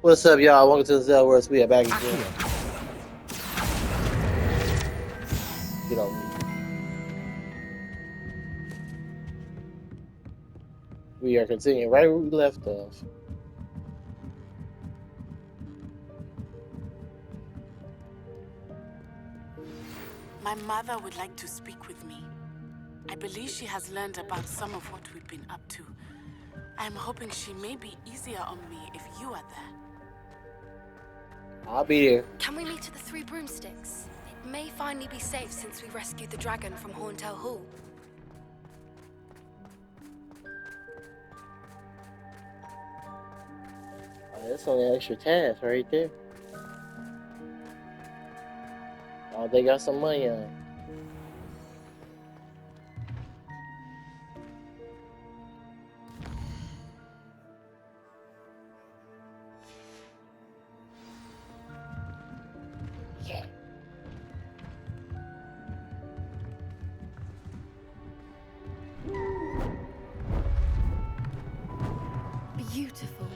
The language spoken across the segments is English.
What's up, y'all? Welcome to the Zellworks. We are back again. Get on me. We are continuing right where we left off. My mother would like to speak with me. I believe she has learned about some of what we've been up to. I'm hoping she may be easier on me if you are there. I'll be there. Can we meet at the Three Broomsticks? It may finally be safe since we rescued the dragon from Horntail Hall. Oh, that's only an extra task right there. Oh, they got some money on it. Beautiful.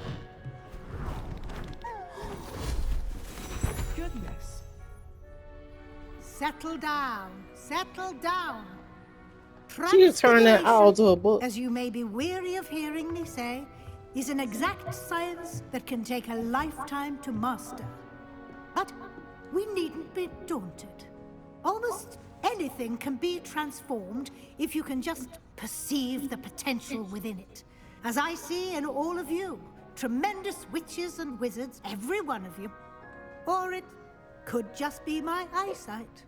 Goodness. Settle down. Settle down. She can turn that owl to a Transfiguration, book. as you may be weary of hearing me say, is an exact science that can take a lifetime to master. But we needn't be daunted. Almost anything can be transformed if you can just perceive the potential within it. As I see in all of you, tremendous witches and wizards, every one of you. Or it could just be my eyesight.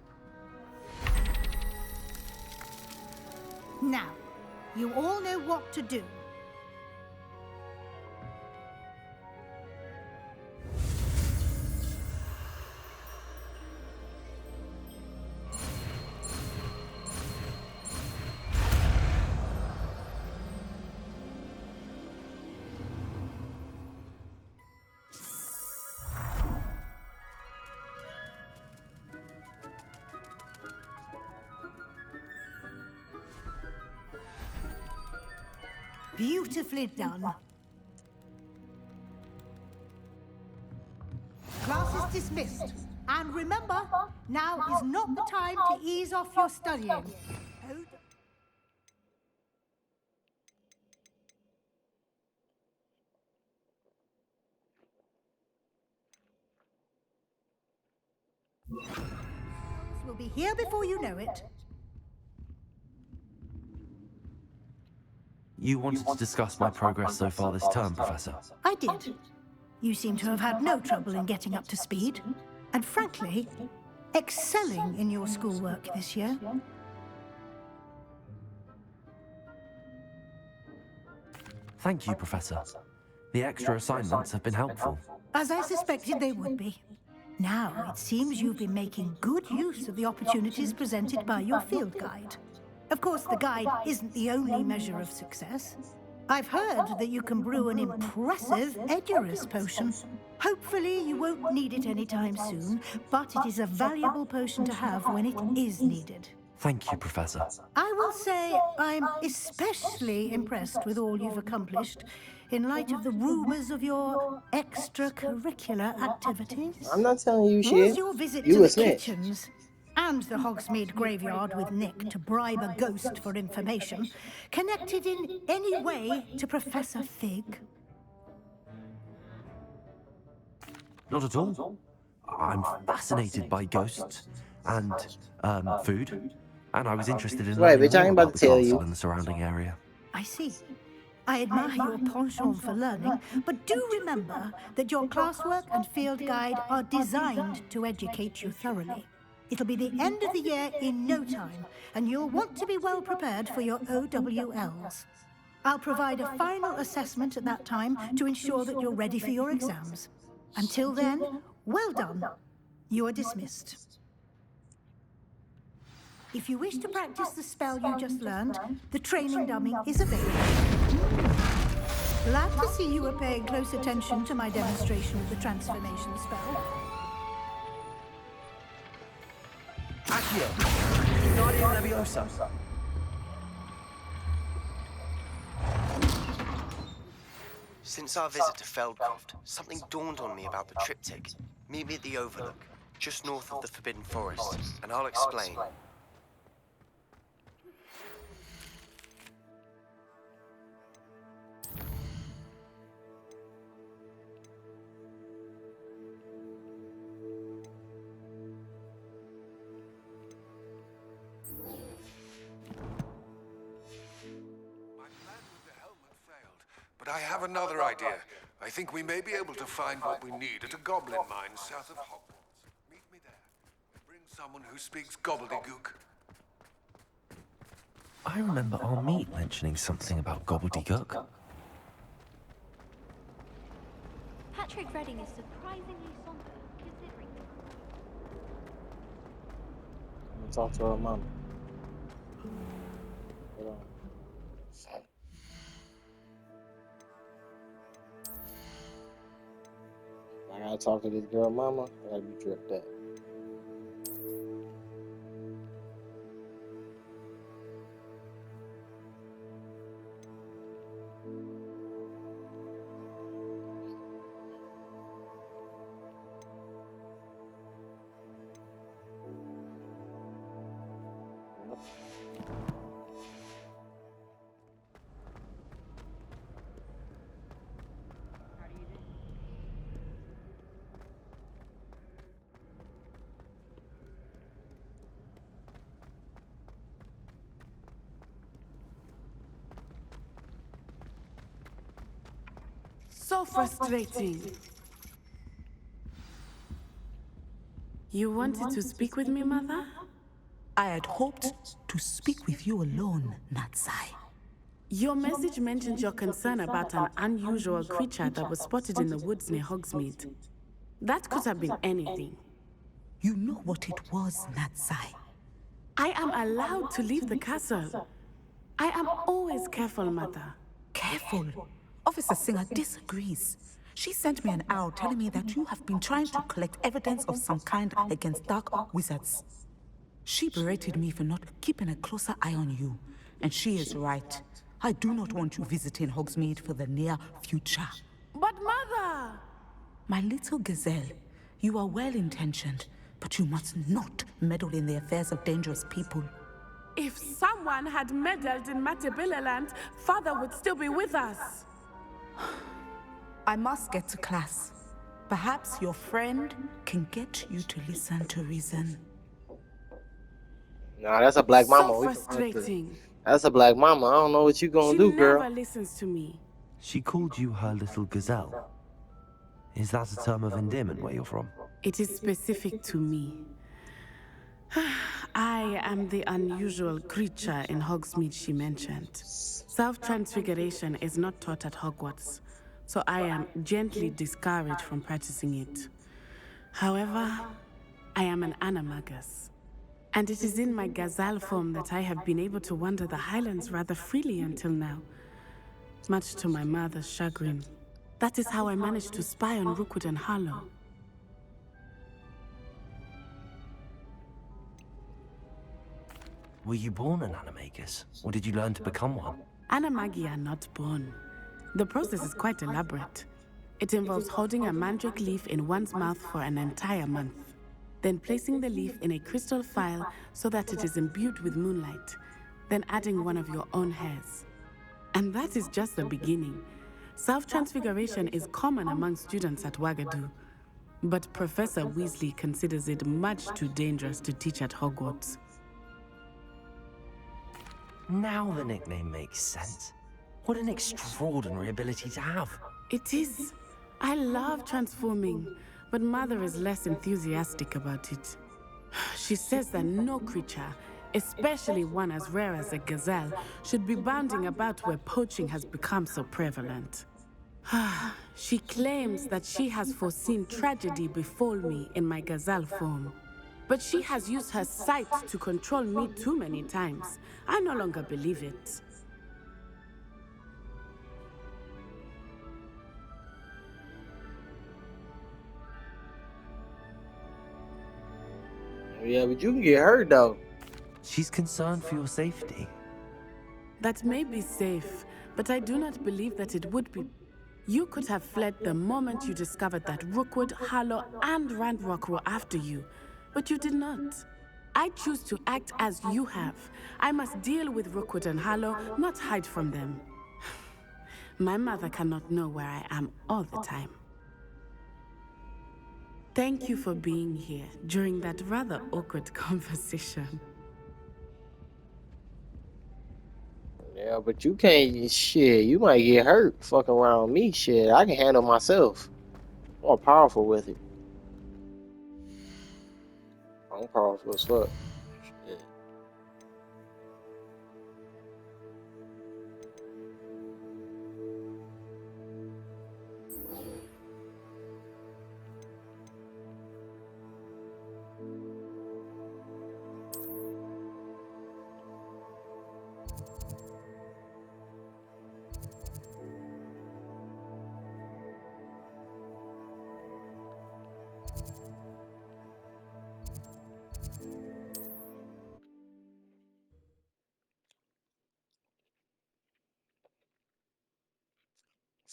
Now, you all know what to do. Beautifully done. Class is dismissed. And remember, now is not the time to ease off your studying. We'll be here before you know it. You wanted to discuss my progress so far this term, Professor. I did. You seem to have had no trouble in getting up to speed. And frankly, excelling in your schoolwork this year. Thank you, Professor. The extra assignments have been helpful. As I suspected they would be. Now, it seems you've been making good use of the opportunities presented by your field guide. Of course, the guide isn't the only measure of success. I've heard that you can brew an impressive Edurus potion. Hopefully, you won't need it anytime soon, but it is a valuable potion to have when it is needed. Thank you, Professor. I will say I'm especially impressed with all you've accomplished in light of the rumors of your extracurricular activities. I'm not telling you Was shit. your visit You to a the snitch. kitchens and the Hogsmeade graveyard with Nick to bribe a ghost for information connected in any way to Professor Fig? Not at all. I'm fascinated by ghosts and food, and I was interested in Right, learning bitch, I more ain't about about to the tell castle you. and the surrounding area. I see. I admire your penchant for learning, but do remember that your classwork and field guide are designed to educate you thoroughly. It'll be the end of the year in no time, and you'll want to be well prepared for your OWLs. I'll provide a final assessment at that time to ensure that you're ready for your exams. Until then, well done. You are dismissed. If you wish to practice the spell you just learned, the training dummy is available. Glad to see you are paying close attention to my demonstration of the transformation spell. Accio! Wingardium Leviosa! Since our visit to Feldcroft, something dawned on me about the triptych. Meet me at the Overlook, just north of the Forbidden Forest, and I'll explain. But I have another idea. I think we may be able to find what we need at a goblin mine south of Hogwarts. Meet me there. Bring someone who speaks gobbledygook. I remember our meet mentioning something about gobbledygook. Patrick Redding is surprisingly somber, considering. I'm gonna talk to her mom. Hold on. I gotta talk to this girl mama. I gotta be dripped up. So frustrating. You wanted to speak with me, Mother? I had hoped to speak with you alone, Natsai. Your message mentioned your concern about an unusual creature that was spotted in the woods near Hogsmeade. That could have been anything. You know what it was, Natsai. I am allowed to leave the castle. I am always careful, Mother. Careful. Officer Singer disagrees. She sent me an owl telling me that you have been trying to collect evidence of some kind against dark wizards. She berated me for not keeping a closer eye on you, and she is right. I do not want you visiting Hogsmeade for the near future. But Mother! My little gazelle, you are well-intentioned, but you must not meddle in the affairs of dangerous people. If someone had meddled in Matabeleland, Father would still be with us. I must get to class. Perhaps your friend can get you to listen to reason. Nah, that's a black mama. So We can find her. frustrating. That's a black mama. I don't know what you gonna She do, never girl. listens to me. She called you her little gazelle. Is that a term of endearment where you're from? It is specific to me. I am the unusual creature in Hogsmeade she mentioned. Self-transfiguration is not taught at Hogwarts, so I am gently discouraged from practicing it. However, I am an animagus, and it is in my gazelle form that I have been able to wander the Highlands rather freely until now, much to my mother's chagrin. That is how I managed to spy on Rookwood and Harlow. Were you born an animagus, or did you learn to become one? Animagi are not born. The process is quite elaborate. It involves holding a mandrake leaf in one's mouth for an entire month, then placing the leaf in a crystal phial so that it is imbued with moonlight, then adding one of your own hairs. And that is just the beginning. Self-transfiguration is common among students at Wagadu, but Professor Weasley considers it much too dangerous to teach at Hogwarts. Now the nickname makes sense. What an extraordinary ability to have. It is. I love transforming, but Mother is less enthusiastic about it. She says that no creature, especially one as rare as a gazelle, should be bounding about where poaching has become so prevalent. She claims that she has foreseen tragedy befall me in my gazelle form. But she has used her sight to control me too many times. I no longer believe it. Yeah, but you can get hurt though. She's concerned for your safety. That may be safe, but I do not believe that it would be. You could have fled the moment you discovered that Rookwood, Harlow, and Randrock were after you, but you did not. I choose to act as you have. I must deal with Rookwood and Harlow, not hide from them. My mother cannot know where I am all the time. Thank you for being here during that rather awkward conversation. Yeah, but you can't, shit, you might get hurt fucking around me, shit. I can handle myself. I'm more powerful with it. I'm powerful as fuck. Shit.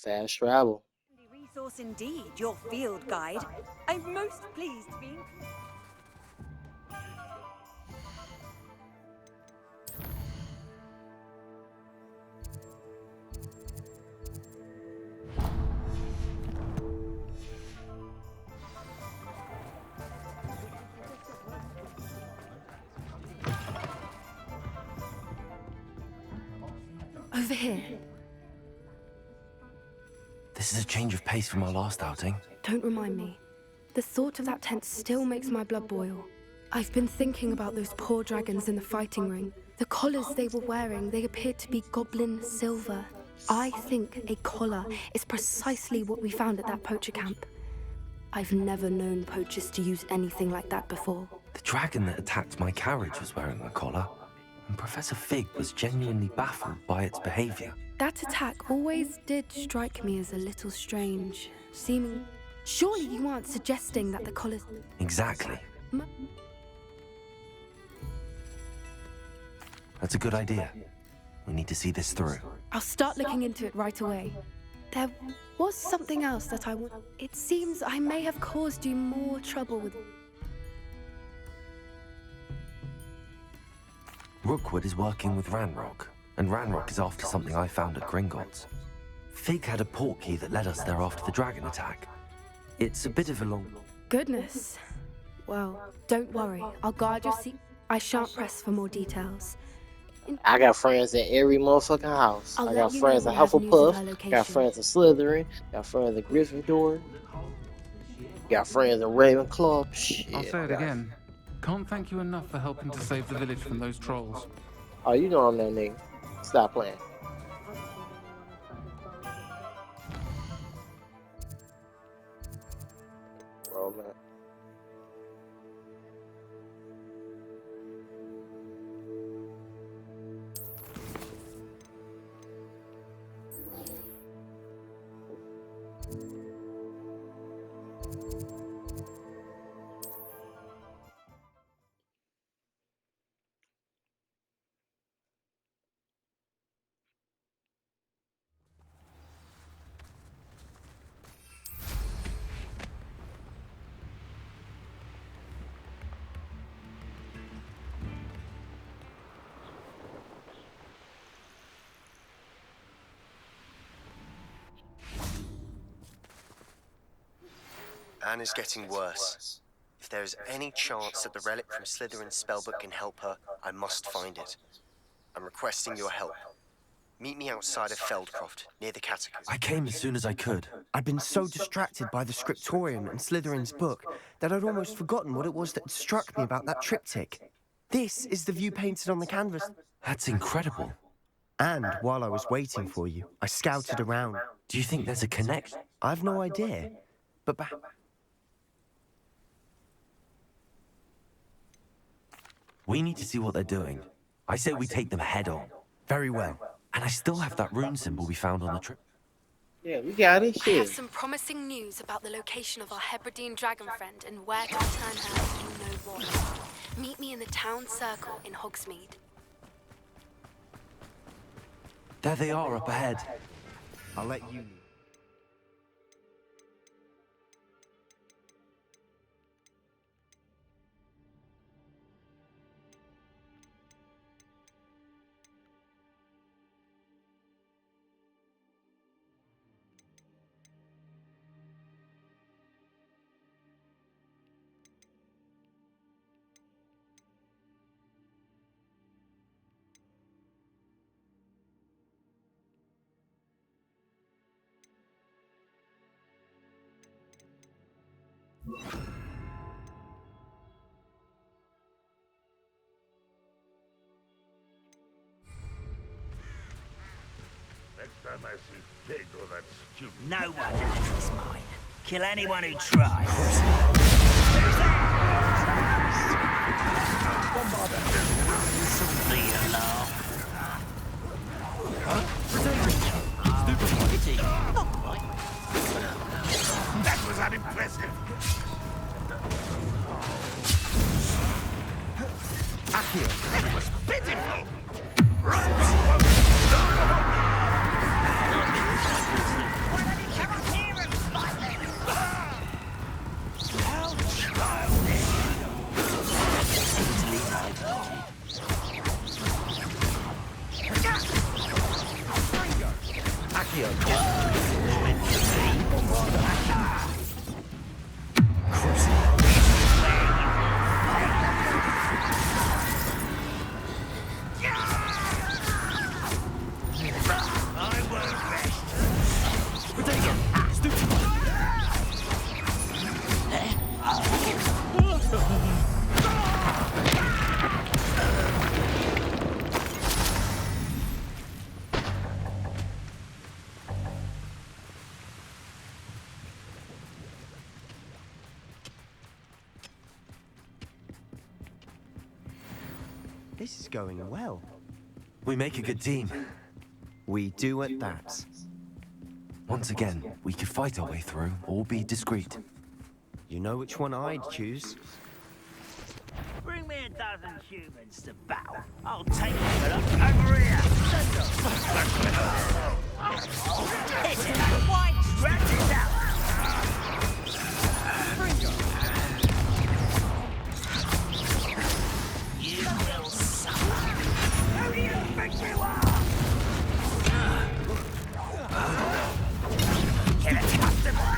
Fast travel. Resource indeed, your field guide. I'm most pleased to be. Over here. This is a change of pace from our last outing. Don't remind me. The thought of that tent still makes my blood boil. I've been thinking about those poor dragons in the fighting ring. The collars they were wearing, they appeared to be goblin silver. I think a collar is precisely what we found at that poacher camp. I've never known poachers to use anything like that before. The dragon that attacked my carriage was wearing a collar, and Professor Fig was genuinely baffled by its behavior. That attack always did strike me as a little strange, seeming... Surely you aren't suggesting that the collars... Exactly. That's a good idea. We need to see this through. I'll start looking into it right away. There was something else that I want... It seems I may have caused you more trouble with... Rookwood is working with Ranrock, and Ranrock is after something I found at Gringotts. Fig had a portkey that led us there after the dragon attack. It's a bit of a long... Goodness. Well, don't worry. I'll guard your seat. I shan't press for more details. I got friends in every motherfucking house. I'll I let got you friends know in when I have news of her Hufflepuff. location. Got friends in Slytherin. Got friends in Gryffindor. Got friends in Ravenclaw. Shit. I'll say it again. Can't thank you enough for helping to save the village from those trolls. Oh, you know I'm that nigga. Stop playing. Bro, man. Anne is getting worse. If there is any chance that the relic from Slytherin's spellbook can help her, I must find it. I'm requesting your help. Meet me outside of Feldcroft, near the catacombs. I came as soon as I could. I'd been so distracted by the scriptorium and Slytherin's book that I'd almost forgotten what it was that struck me about that triptych. This is the view painted on the canvas. That's incredible. And while I was waiting for you, I scouted around. Do you think there's a connection? I've no idea, but We need to see what they're doing. I say we take them head on. Very well. And I still have that rune symbol we found on the trip. Yeah, we got it. I have Shit. some promising news about the location of our Hebridean dragon friend and where to return her if you know what. Meet me in the town circle in Hogsmeade. There they are up ahead. I'll let you. Next time I see Fig or that stupid... No one enters mine. Kill anyone who tries. Lead a laugh. That was unimpressive. Akio, it was pitiful. This is going well. We make a good team. We do at that. Once again, we could fight our way through or be discreet. You know which one I'd choose. Bring me a dozen humans to battle. I'll take it over here. Hit it. White, stretch it out. You will suffer. Who do you think you are? Get a customer.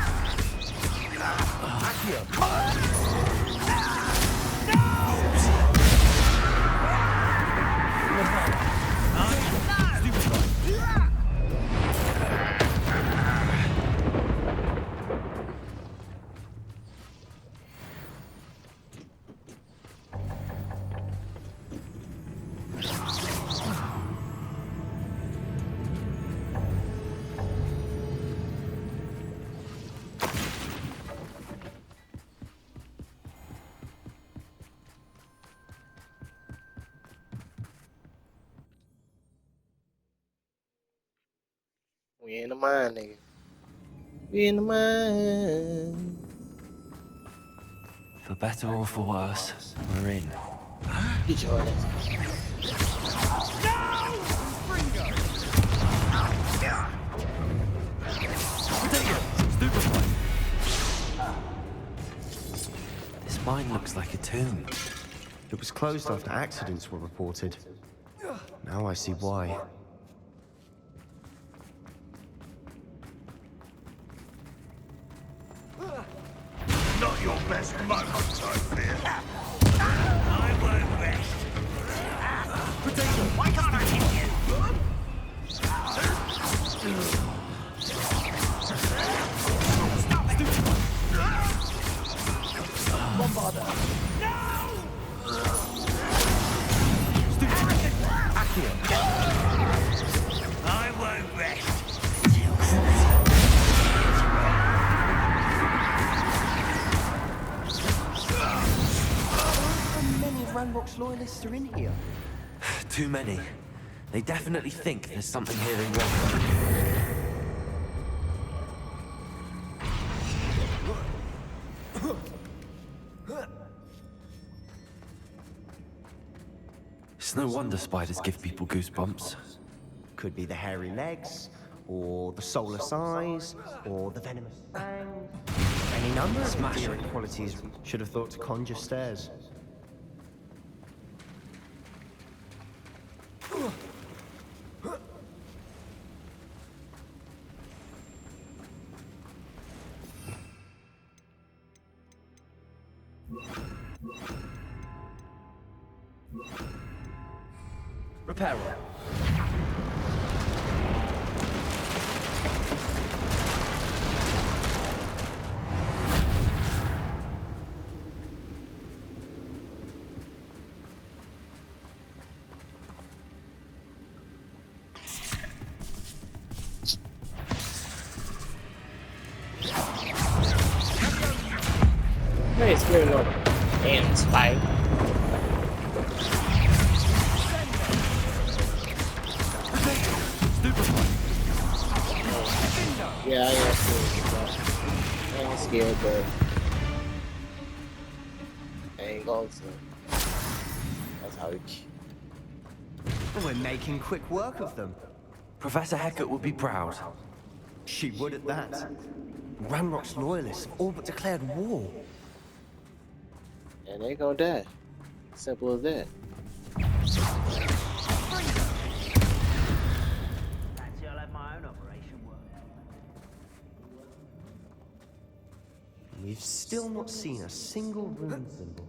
We in the mine, nigga. We in the mine. For better or for worse, we're in. Get your ass. This mine looks like a tomb. It was closed after accidents were reported. Now I see why. Not your best moment, I fear. I won't rest. Potato, why can't I hit you? Bombarder! No! I won't rest. Many Ranrock's loyalists are in here. Too many. They definitely think there's something here they want. It's no wonder spiders give people goosebumps. Could be the hairy legs, or the soulless eyes, or the venomous fangs. Any number of endearing qualities. Should have thought to conjure stairs. Repairer. ain't scared of no damn spike. Yeah, I am scared. I ain't scared, but I ain't going to. That's how it. We're making quick work of them. Professor Hecat would be proud. She would at that. Ranrock's loyalists all but declared war. And they gonna die. Simple as that. Fancy I'll have my own operation work. We've still not seen a single rune symbol.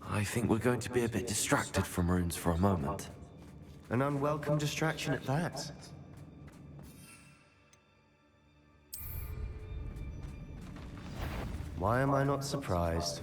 I think we're going to be a bit distracted from runes for a moment. An unwelcome distraction at that. Why am I not surprised?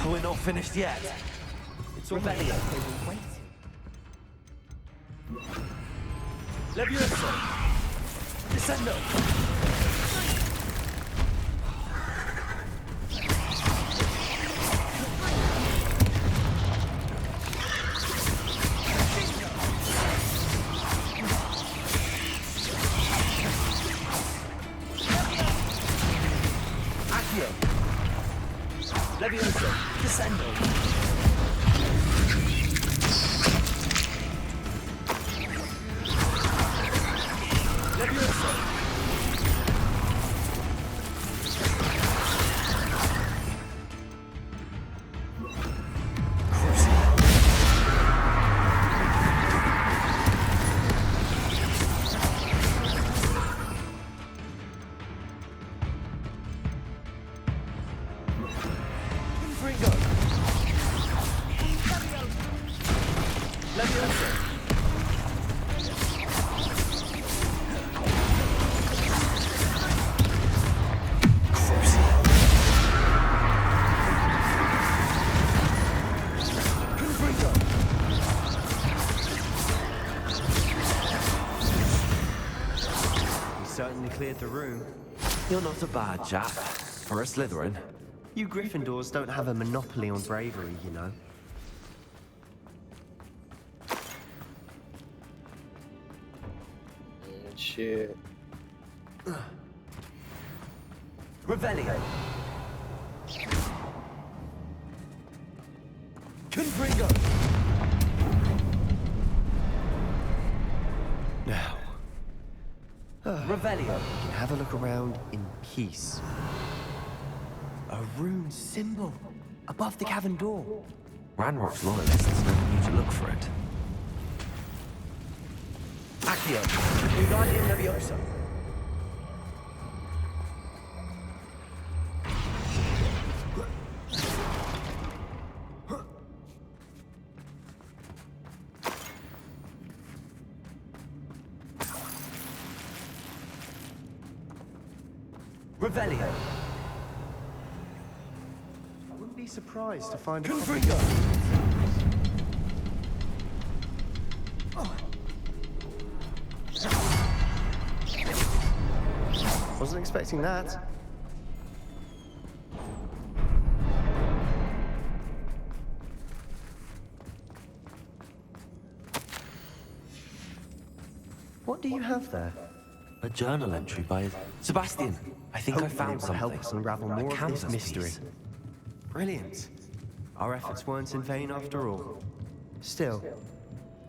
We're not finished yet. It's already waiting. Levioso! Descendo! Levioso, descendo. Levioso. Certainly cleared the room. You're not a bad chap. For a Slytherin. You Gryffindors don't have a monopoly on bravery, you know. Shit. Revelio. Confringo. Now. Revelio. You can have a look around in peace. A rune symbol above the cavern door. Ranrock's loyalists never need to look for it. Accio. United Levioso. Revelio. I wouldn't be surprised to find a Confringo. Wasn't expecting that. What do you have there? A journal entry by Sebastian. I think I Hopefully found it will something. help us unravel more of this canvas mystery. piece. Brilliant. Our efforts weren't in vain after all. Still,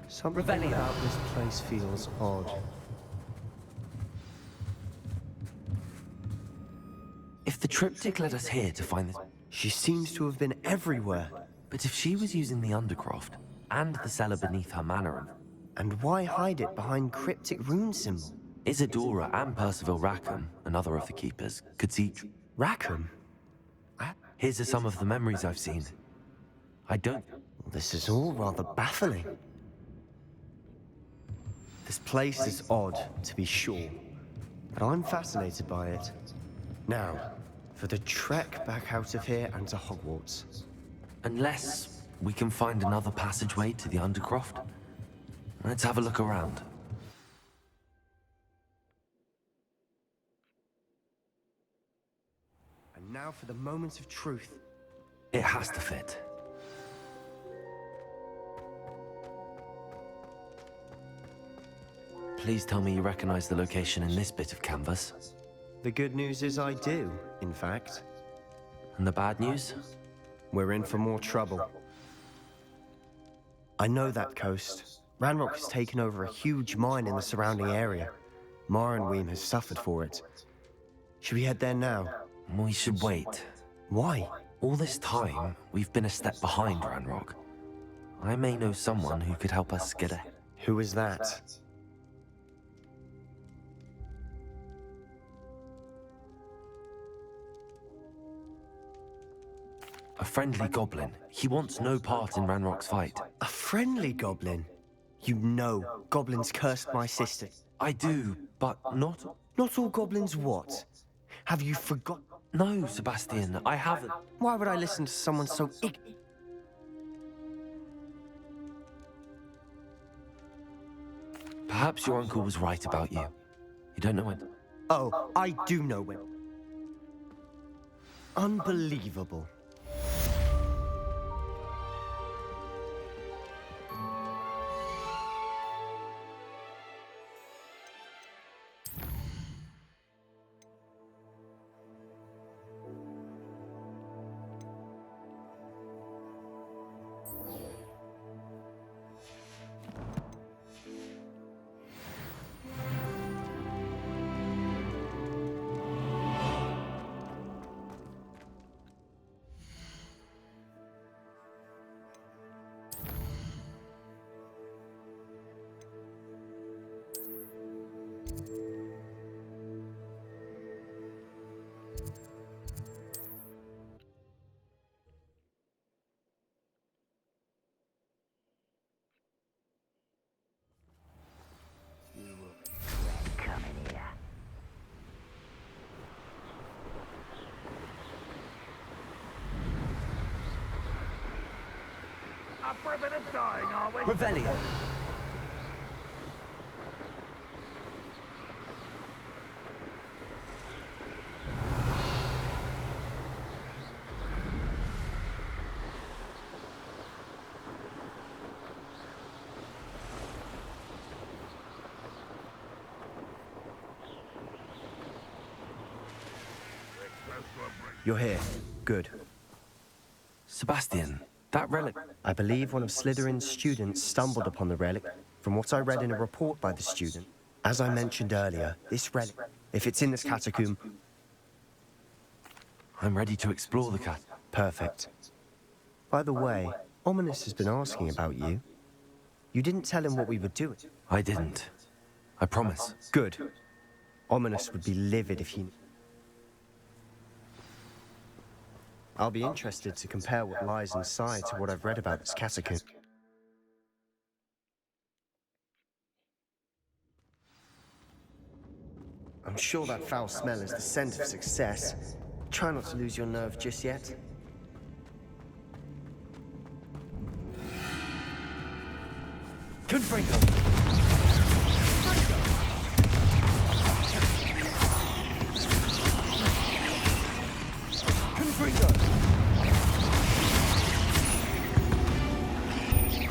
something about this place feels odd. If the triptych led us here to find this... She seems to have been everywhere. But if she was using the Undercroft and the cellar beneath her manor... And why hide it behind cryptic rune symbol? Isadora and Percival Rackham, another of the keepers, could see... Rackham? Here are some of the memories I've seen. I don't... This is all rather baffling. This place is odd, to be sure, but I'm fascinated by it. Now, for the trek back out of here and to Hogwarts. Unless we can find another passageway to the Undercroft. Let's have a look around. And now for the moment of truth. It has to fit. Please tell me you recognize the location in this bit of canvas. The good news is I do, in fact. And the bad news? We're in for more trouble. I know that coast. Ranrock has taken over a huge mine in the surrounding area. Marenweem has suffered for it. Should we head there now? We should wait. Why? All this time, we've been a step behind Ranrock. I may know someone who could help us get ahead. Who is that? A friendly goblin. He wants no part in Ranrock's fight. A friendly goblin? You know, goblins cursed my sister. I do, but not... Not all goblins what? Have you forgotten? No, Sebastian, I haven't. Why would I listen to someone so Perhaps your uncle was right about you. You don't know when... Oh, I do know when. Unbelievable. Up for a bit of dying, are we? Revelio. You're here. Good. Sebastian, that relic... I believe one of Slytherin's students stumbled upon the relic from what I read in a report by the student. As I mentioned earlier, this relic, if it's in this catacomb... I'm ready to explore the cat. Perfect. By the way, Ominous has been asking about you. You didn't tell him what we were doing. I didn't. I promise. Good. Ominous would be livid if he... I'll be interested to compare what lies inside to what I've read about this catacomb. I'm sure that foul smell is the scent of success. Try not to lose your nerve just yet. Confringo!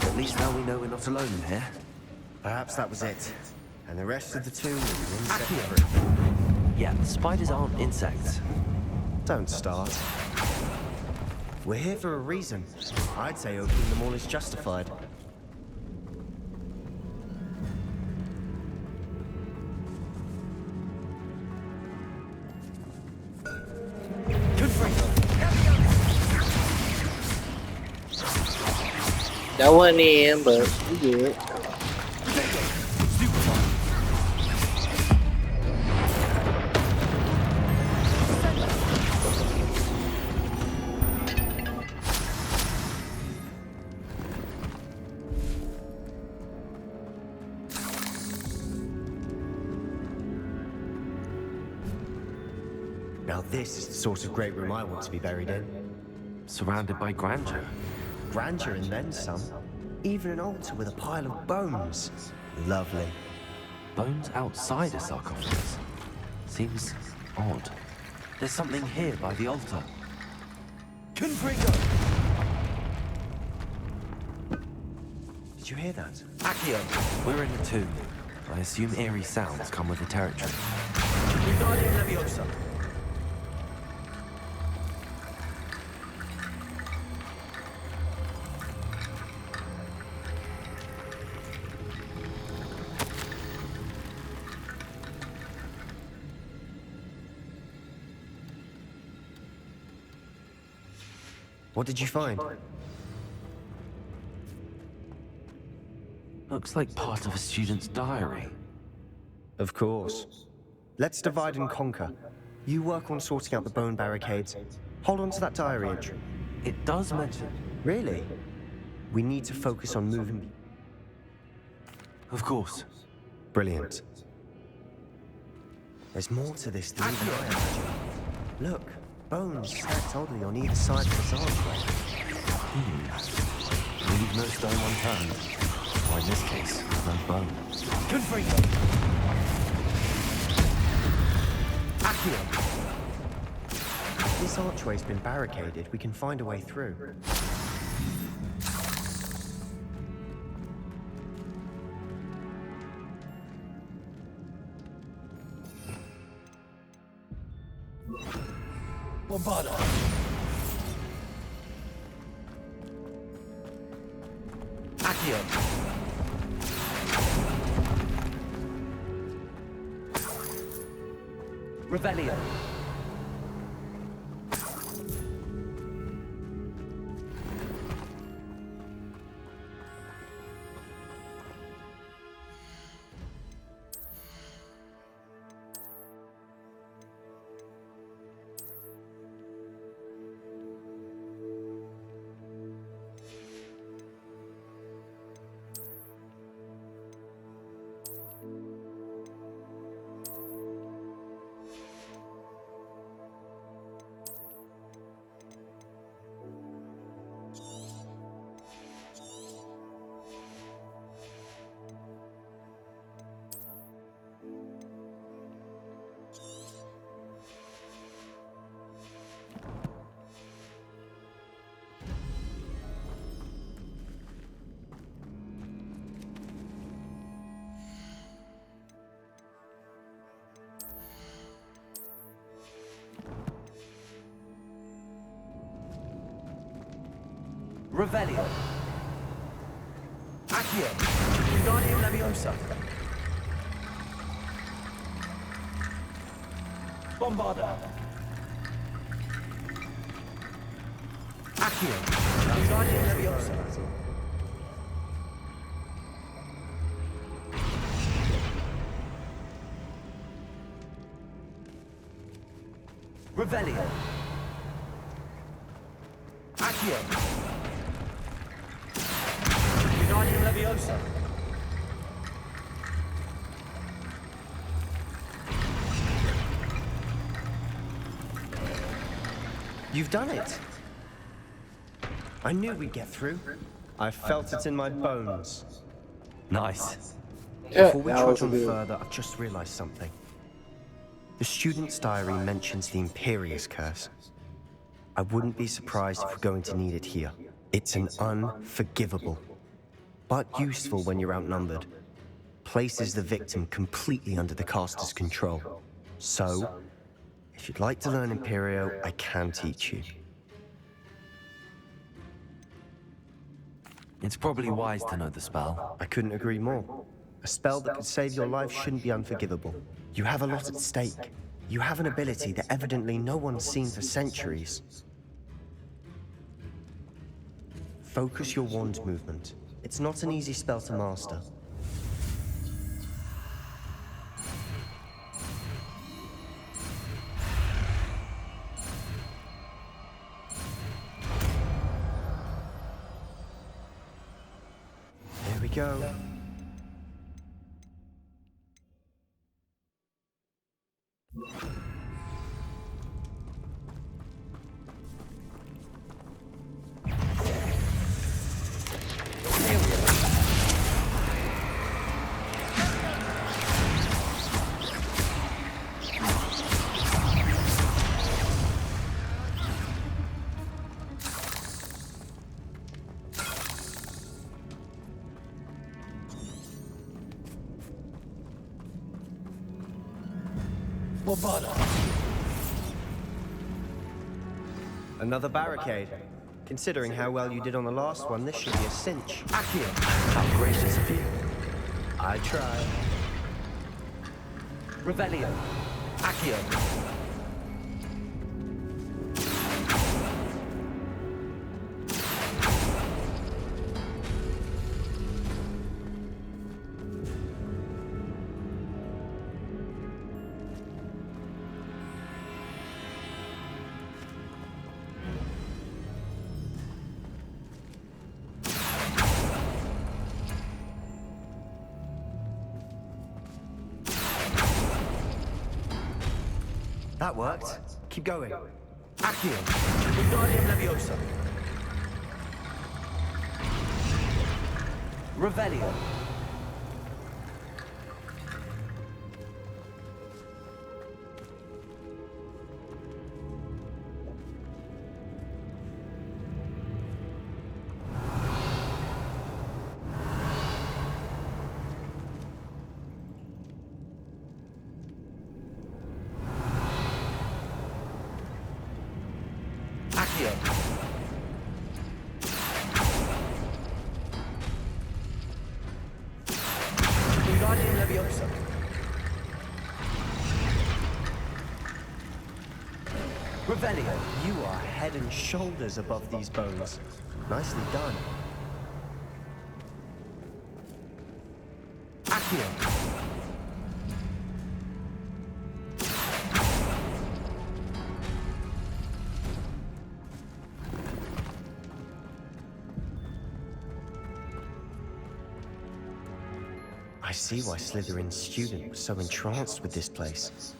At least now we know we're not alone in here. Perhaps that was it. And the rest of the tomb will be insect-free. Yeah, spiders aren't insects. Don't start. We're here for a reason. I'd say opening them all is justified. That wasn't in, but we good. Now this is the sort of great room I want to be buried in. Surrounded by grandeur. Grandeur and then some. Even an altar with a pile of bones. Lovely. Bones outside a sarcophagus? Seems odd. There's something here by the altar. Confringo! Did you hear that? Accio! We're in a tomb. I assume eerie sounds come with the territory. Wingardium Leviosa! What did you find? Looks like part of a student's diary. Of course. Let's divide and conquer. You work on sorting out the bone barricades. Hold on to that diary entry. It does mention... Really? We need to focus on moving... Of course. Brilliant. There's more to this than even I imagine. Look, bones stacked oddly on either side of this archway. Leave no stone unturned. Or in this case, no bone. Confringo! Accio! This archway's been barricaded. We can find a way through. Bombarda! Accio! Revelio! Revelio! Accio! Wingardium Leviosa! Bombarda! Accio! Wingardium Leviosa! Revelio! Accio! Wingardium Leviosa! You've done it! I knew we'd get through. I felt it in my bones. Nice. Before we trudge on further, I've just realized something. The student's diary mentions the Imperious Curse. I wouldn't be surprised if we're going to need it here. It's an unforgivable, but useful when you're outnumbered. places the victim completely under the caster's control. So, if you'd like to learn Imperio, I can teach you. It's probably wise to know the spell. I couldn't agree more. A spell that could save your life shouldn't be unforgivable. You have a lot at stake. You have an ability that evidently no one's seen for centuries. Focus your wand movement. It's not an easy spell to master. Here we go. Another barricade. Considering how well you did on the last one, this should be a cinch. Accio! How gracious of you. I tried. Revelio. Accio. That worked. Keep going. Accio. Wingardium Leviosa. Revelio. Accio. Wingardium Leviosa. Revelio, you are head and shoulders above these bones. Nicely done. Accio. I see why Slytherin's student was so entranced with this place.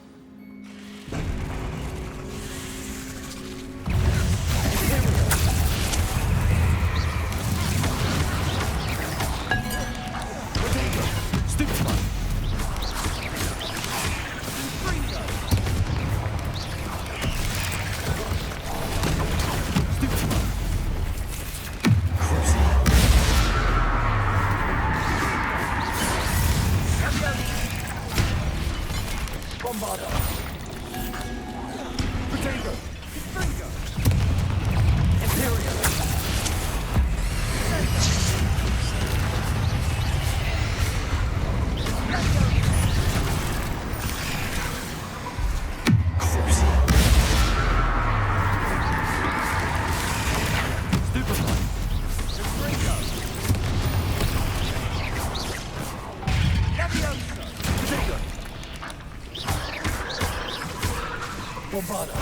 Bombarda.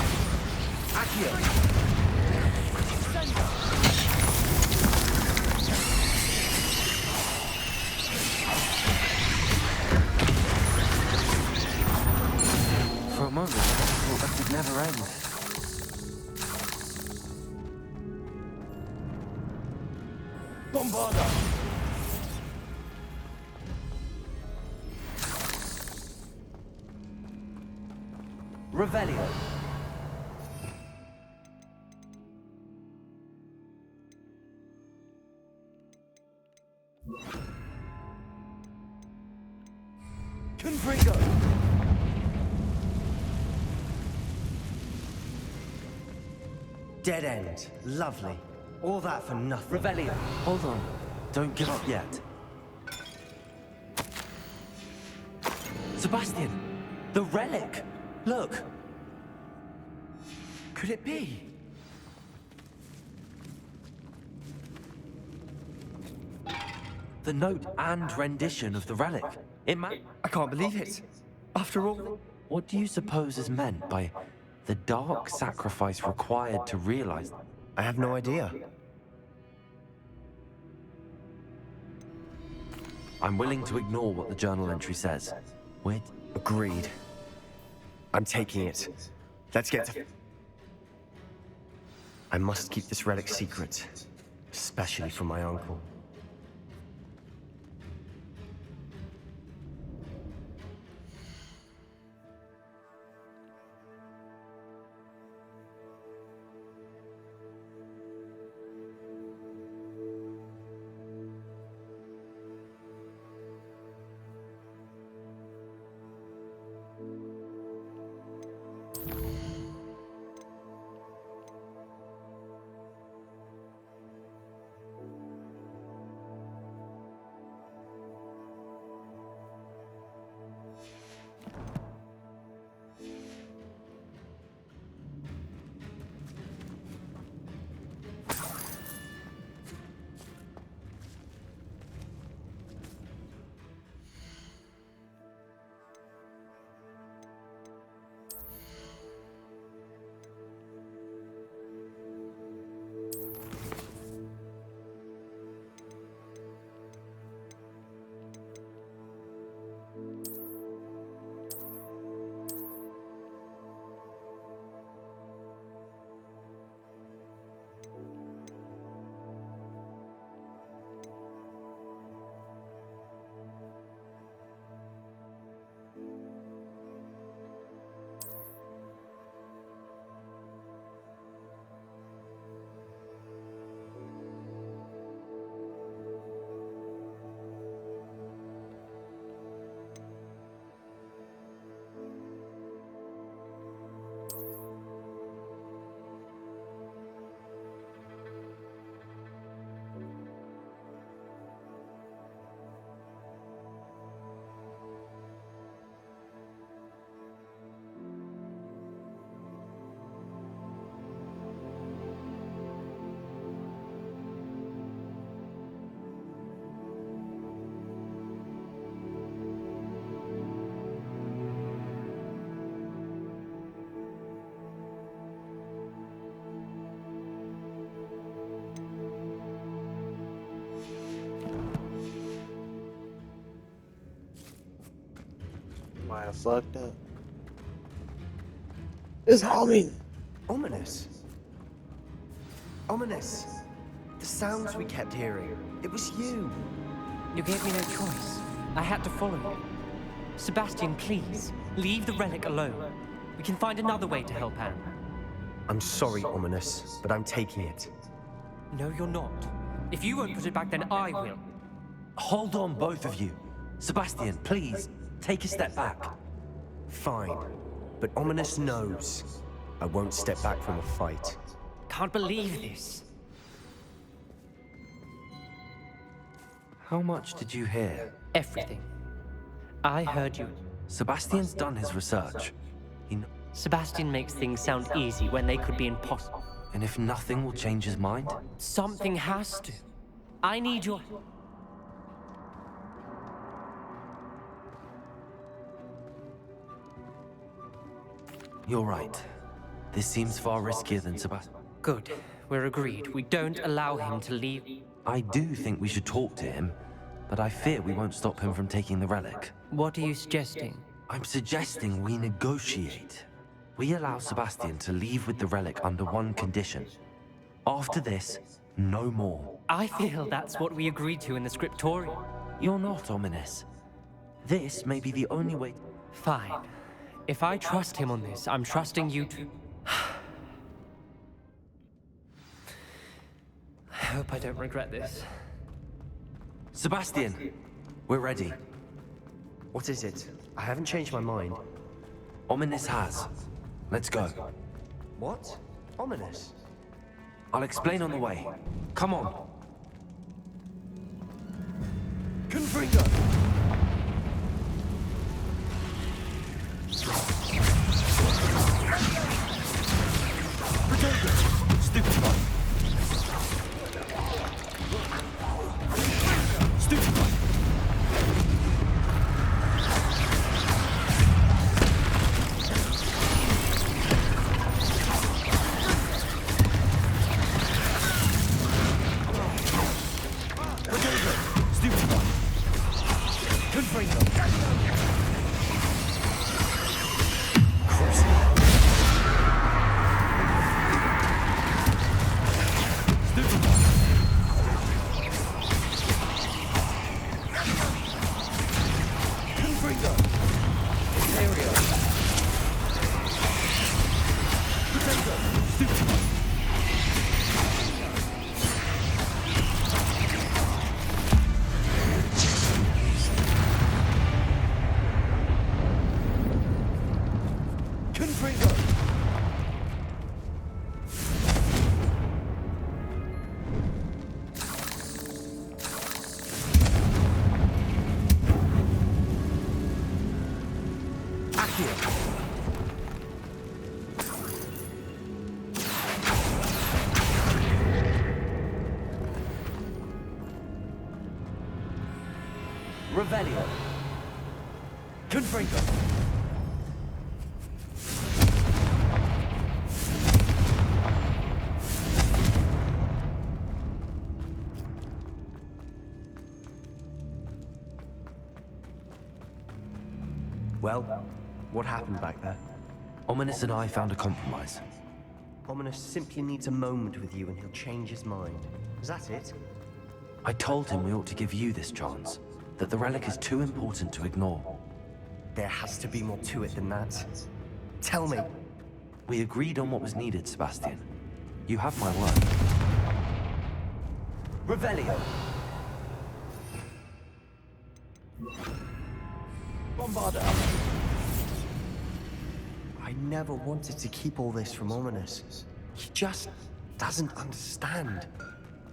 Accio. For a moment, I thought that would never end. Bombarda! Revelio. Confringo! Dead end. Lovely. All that for nothing. Revelio. Hold on. Don't give up yet. Sebastian! The relic! Look! Could it be? The note and rendition of the relic. I can't believe it. After all, what do you suppose is meant by the dark sacrifice required to realize? I have no idea. I'm willing to ignore what the journal entry says. Wait. Agreed. I'm taking it. Let's get to... I must keep this relic secret, especially from my uncle. Might have fucked up. It's homie. Ominous. Ominous. The sounds we kept hearing. It was you. You gave me no choice. I had to follow you. Sebastian, please, leave the relic alone. We can find another way to help Anne. I'm sorry, Ominous, but I'm taking it. No, you're not. If you won't put it back, then I will. Hold on, both of you. Sebastian, please, take a step back. Fine, but Ominous knows I won't step back from a fight. Can't believe this. How much did you hear? Everything. I heard you. Sebastian's done his research. Sebastian makes things sound easy when they could be impossible. And if nothing will change his mind? Something has to. I need your... You're right. This seems far riskier than Sebastian. Good. We're agreed. We don't allow him to leave. I do think we should talk to him, but I fear we won't stop him from taking the relic. What are you suggesting? I'm suggesting we negotiate. We allow Sebastian to leave with the relic under one condition. After this, no more. I feel that's what we agreed to in the scriptorium. You're not ominous. This may be the only way... Fine. If I trust him on this, I'm trusting you too. I hope I don't regret this. Sebastian, we're ready. What is it? I haven't changed my mind. Ominous has. Let's go. What? Ominous? I'll explain on the way. Come on. Gryffindor! Stupid one. Stupid one. Revelio. Gryffindor. Well, what happened back there? Ominous and I found a compromise. Ominous simply needs a moment with you and he'll change his mind. Is that it? I told him we ought to give you this chance, that the relic is too important to ignore. There has to be more to it than that. Tell me. We agreed on what was needed, Sebastian. You have my word. Revelio. Bombarda. I never wanted to keep all this from Ominous. He just doesn't understand.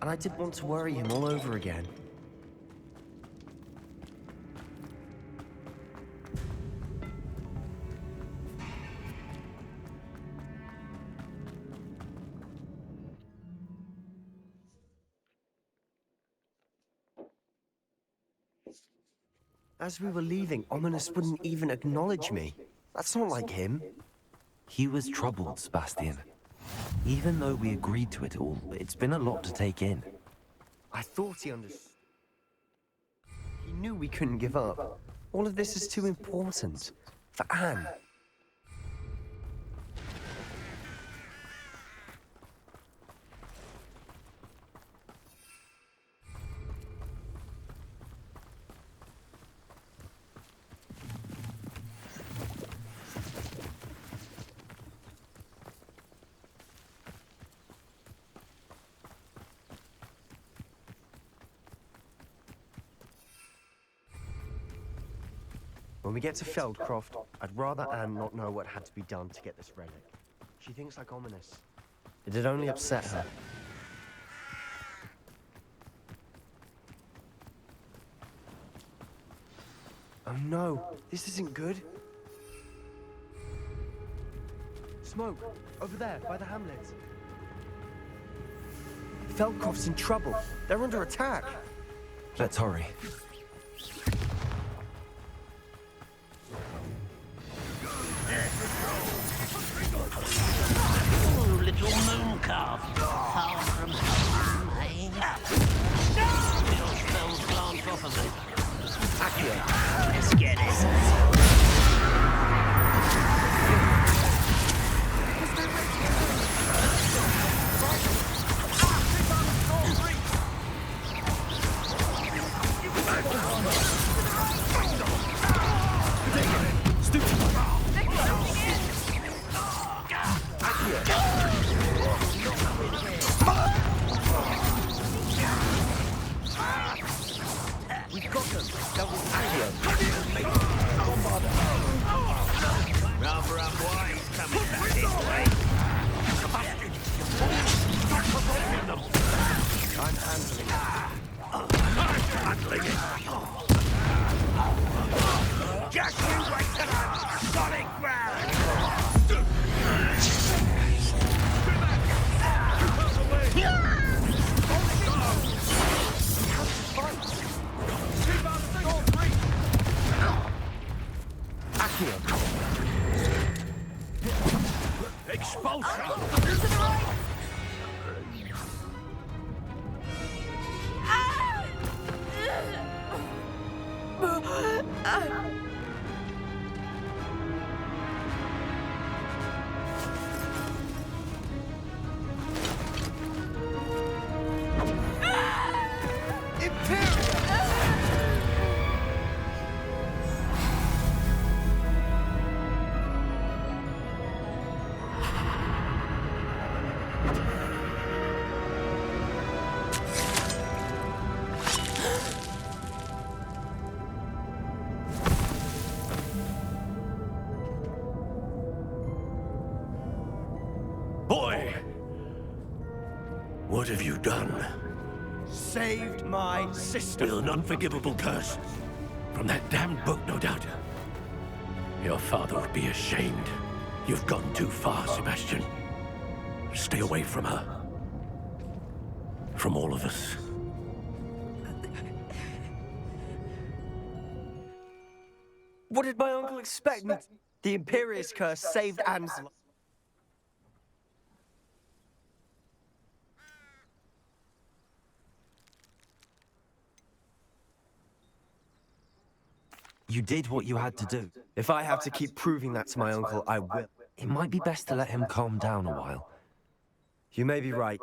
And I didn't want to worry him all over again. As we were leaving, Ominous wouldn't even acknowledge me. That's not like him. He was troubled, Sebastian. Even though we agreed to it all, it's been a lot to take in. I thought he understood. He knew we couldn't give up. All of this is too important. For Anne. When we get to Feldcroft, I'd rather Anne not know what had to be done to get this relic. She thinks like Ominous. It'd only upset her. Oh no, this isn't good. Smoke, over there, by the hamlet. Feldcroft's in trouble. They're under attack. Let's hurry. Oh, little moon calf, far from home, eh? Your spells glance off of it. Accurate. Let's get it. I'm handling it. I'm handling it. Just you wait till I'm solid ground. Expulsion! To the right! Boy! What have you done? Saved my sister. With an unforgivable curse. From that damned book, no doubt. Your father would be ashamed. You've gone too far, Sebastian. Stay away from her. From all of us. What did my uncle expect? The Imperious curse saved Anne's life. You did what you had to do. If I have to keep proving that to my uncle, I will. It might be best to let him calm down a while. You may be right.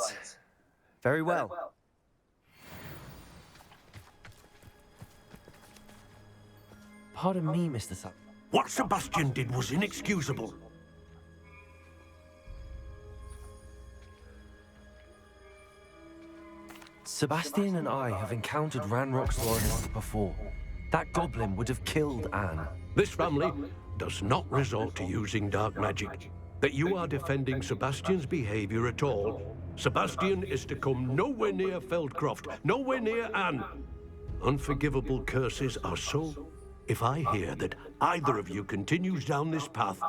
Very well. Pardon me, Mr. Sutton. What Sebastian did was inexcusable. Sebastian and I have encountered Ranrock's loyalists before. That goblin would have killed Anne. This family does not resort to using dark magic. That you are defending Sebastian's behavior at all. Sebastian is to come nowhere near Feldcroft, nowhere near Anne. Unforgivable curses are so... If I hear that either of you continues down this path,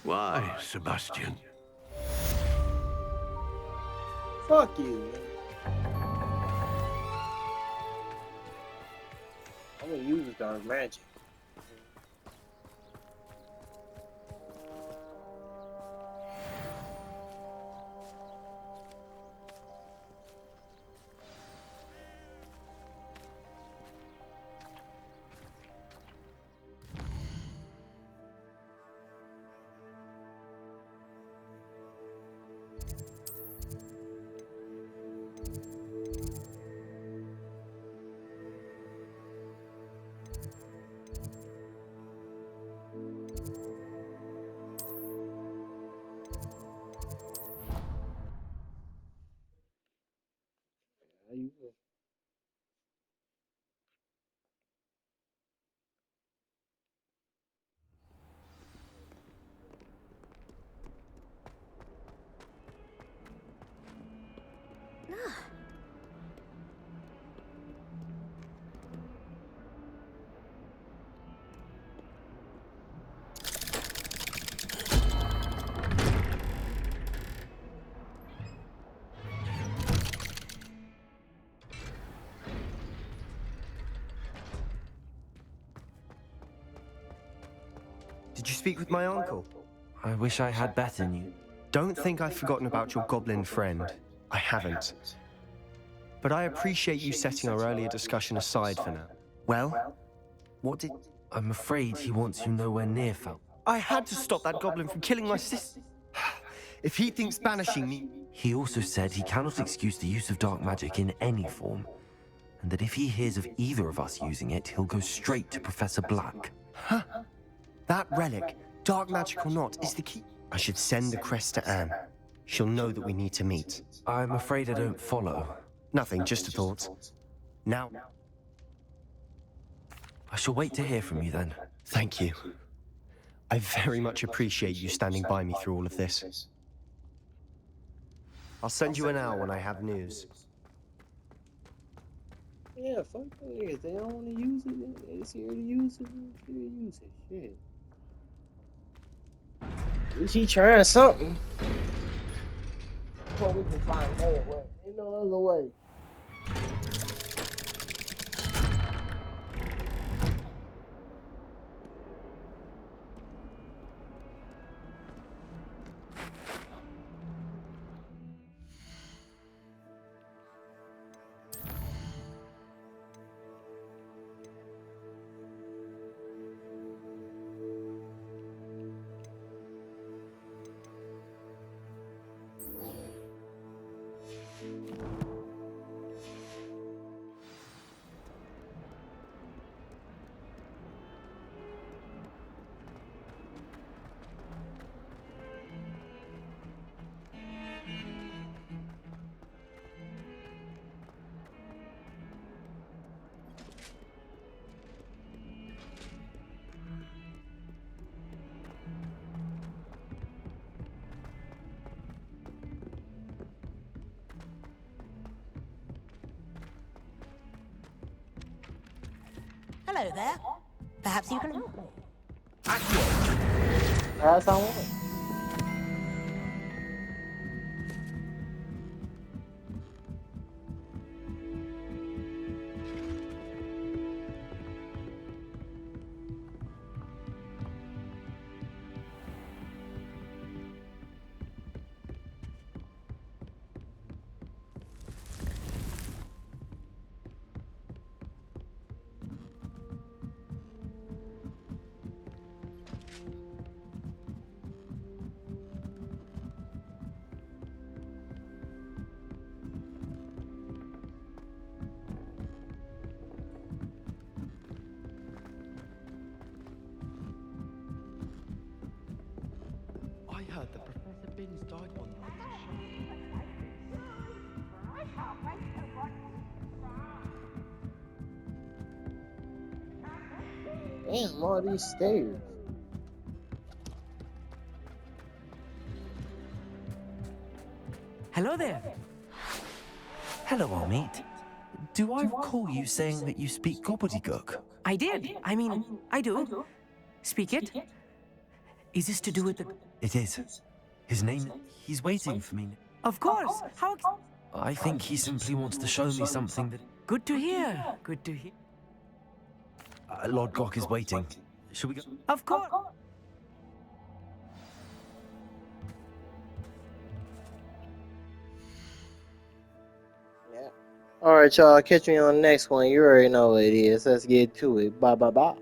Why, Sebastian? Fuck you. I'm gonna use dark magic. Did you speak with my uncle? I wish I had better news. Don't think I've forgotten about your goblin friend. I haven't. But I appreciate you setting our earlier discussion aside for now. Well, what did... I'm afraid he wants you nowhere near Fel. I had to stop that goblin from killing my sister. If he thinks banishing me... He also said he cannot excuse the use of dark magic in any form, and that if he hears of either of us using it, he'll go straight to Professor Black. Huh? That relic, dark magic or not, is the key. I should send the crest to Anne. She'll know that we need to meet. I'm afraid I don't follow. Nothing, just a thought. Now... I shall wait to hear from you then. Thank you. I very much appreciate you standing by me through all of this. I'll send you an owl when I have news. Yeah, fuck it. They don't want to use it. It's here to use it. It's here to use it. Shit. At least he trying something. Well, we can find another way. Ain't no other way. Hello there. Perhaps you can help me. That's how I want. I heard that Professor Binns died one night. Damn, all these stairs. Hello there. Hello, old mate. Do I recall you saying that you speak gobbledygook? I did. I mean, I do. Speak it. Is this to do with the... It is. His name... He's waiting for me. Of course. How... I think he simply wants to show me something that... Good to hear. Good to hear. Lord Glock is waiting. Shall we go? Of course. Yeah. All right, y'all. Catch me on the next one. You already know what it is. Let's get to it. Bye, bye, bye.